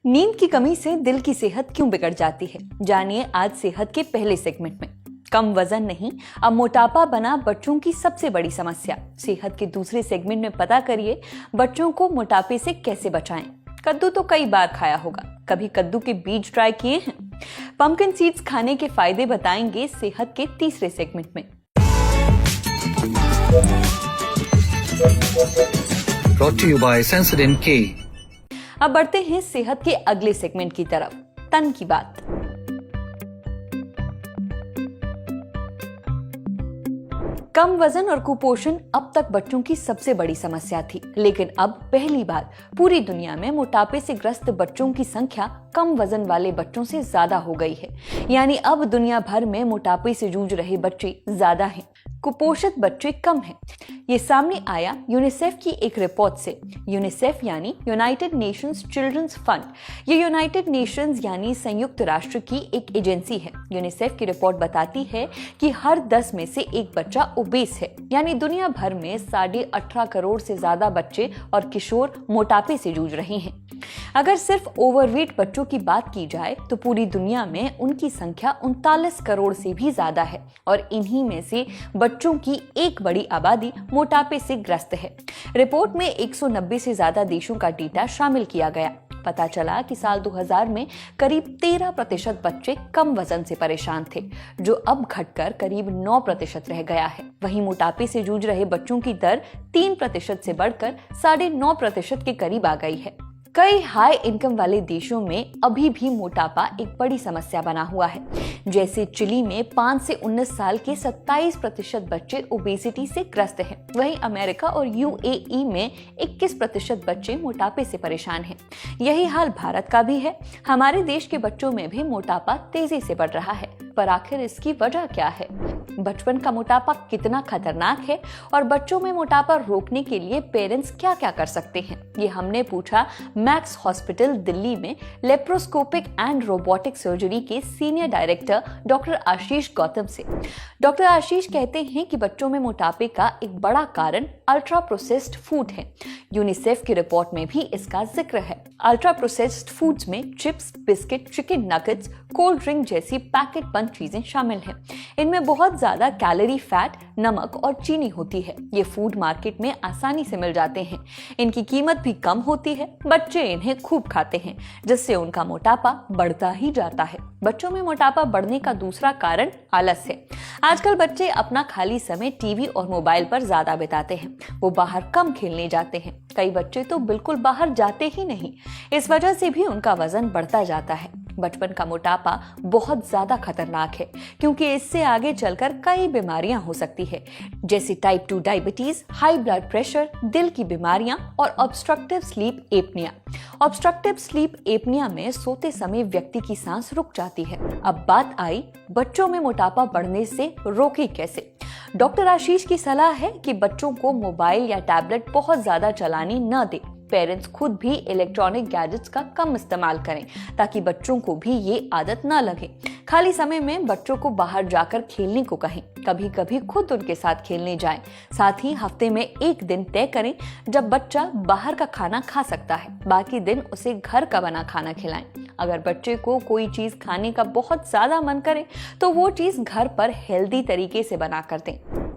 नींद की कमी से दिल की सेहत क्यों बिगड़ जाती है, जानिए आज सेहत के पहले सेगमेंट में। कम वजन नहीं, अब मोटापा बना बच्चों की सबसे बड़ी समस्या। सेहत के दूसरे सेगमेंट में पता करिए बच्चों को मोटापे से कैसे बचाएं। कद्दू तो कई बार खाया होगा, कभी कद्दू के बीज ट्राई किए हैं? पंपकिन सीड्स खाने के फायदे बताएंगे सेहत के तीसरे सेगमेंट में। Brought to you by Sensodyne K। अब बढ़ते हैं सेहत के अगले सेगमेंट की तरफ, तन की बात। कम वजन और कुपोषण अब तक बच्चों की सबसे बड़ी समस्या थी, लेकिन अब पहली बार पूरी दुनिया में मोटापे से ग्रस्त बच्चों की संख्या कम वजन वाले बच्चों से ज्यादा हो गई है। यानी अब दुनिया भर में मोटापे से जूझ रहे बच्चे ज्यादा हैं, कुपोषित बच्चे कम हैं। ये सामने आया यूनिसेफ की एक रिपोर्ट से। यूनिसेफ यानी यूनाइटेड नेशंस चिल्ड्रंस फंड, ये यूनाइटेड नेशंस यानी संयुक्त राष्ट्र की एक एजेंसी है। यूनिसेफ की रिपोर्ट बताती है कि हर 10 में से एक बच्चा ओबेस है, यानी दुनिया भर में 18.5 करोड़ से ज्यादा बच्चे और किशोर मोटापे से जूझ रहे हैं। अगर सिर्फ ओवरवेट बच्चों की बात की जाए तो पूरी दुनिया में उनकी संख्या 39 करोड़ से भी ज्यादा है और इन्हीं में से बच्चों की एक बड़ी आबादी मोटापे से ग्रस्त है। रिपोर्ट में 190 से ज्यादा देशों का डेटा शामिल किया गया। पता चला कि साल 2000 में करीब 13% बच्चे कम वजन से परेशान थे, जो अब घटकर करीब 9% रह गया है। वहीं मोटापे से जूझ रहे बच्चों की दर 3% से बढ़कर 9.5% के करीब आ गई है। कई हाई इनकम वाले देशों में अभी भी मोटापा एक बड़ी समस्या बना हुआ है। जैसे चिली में 5 से 19 साल के 27% बच्चे ओबेसिटी से ग्रस्त हैं। वहीं अमेरिका और यूएई में 21% बच्चे मोटापे से परेशान हैं। यही हाल भारत का भी है। हमारे देश के बच्चों में भी मोटापा तेजी से बढ़ रहा है, पर आखिर इसकी वजह क्या है? बचपन का मोटापा कितना खतरनाक है और बच्चों में मोटापा रोकने के लिए पेरेंट्स क्या क्या कर सकते हैं, ये हमने पूछा मैक्स हॉस्पिटल दिल्ली में लेप्रोस्कोपिक एंड रोबोटिक सर्जरी के सीनियर डायरेक्टर डॉक्टर आशीष गौतम से। डॉक्टर आशीष कहते हैं कि बच्चों में मोटापे का एक बड़ा कारण अल्ट्रा प्रोसेस्ड फूड है। यूनिसेफ की रिपोर्ट में भी इसका जिक्र है। अल्ट्रा प्रोसेस्ड फूड्स में chips, biscuit, chicken nuggets, cold drink जैसी पैकेट बंद चीजें शामिल हैं। इनमें बहुत ज्यादा कैलोरी, फैट, नमक और चीनी होती है। ये फूड मार्केट में आसानी से मिल जाते हैं। इनकी कीमत भी कम होती है। बच्चे इन्हें खूब खाते हैं, जिससे उनका मोटापा बढ़ता ही जाता है। बच्चों में मोटापा बढ़ने का दूसरा कारण आलस है। आजकल बच्चे अपना खाली समय टीवी और मोबाइल पर ज्यादा बिताते हैं। वो बाहर कम खेलने जाते हैं। कई बच्चे तो बिल्कुल बाहर जाते ही नहीं। इस वजह से भी उनका वजन बढ़ता जाता है। बचपन का मोटापा बहुत ज्यादा खतरनाक है, क्योंकि इससे आगे चलकर कई बीमारियां हो सकती है, जैसे type 2 diabetes, high blood pressure, दिल की बीमारियां और obstructive sleep apnoea. Obstructive sleep apnoea में सोते समय व्यक्ति की सांस रुक जाती है। अब बात आई बच्चों में मोटापा बढ़ने से रोके कैसे। डॉक्टर आशीष की सलाह है कि बच्चों को मोबाइल या टैबलेट बहुत ज्यादा चलाने न दें। पेरेंट्स खुद भी इलेक्ट्रॉनिक गैजेट्स का कम इस्तेमाल करें, ताकि बच्चों को भी ये आदत न लगे। खाली समय में बच्चों को बाहर जाकर खेलने को कहें। कभी कभी खुद उनके साथ खेलने जाएं। साथ ही हफ्ते में एक दिन तय करें जब बच्चा बाहर का खाना खा सकता है। बाकी दिन उसे घर का बना खाना खिलाएं। अगर बच्चे को कोई चीज खाने का बहुत ज्यादा मन करे तो वो चीज घर पर हेल्दी तरीके से बना कर दें।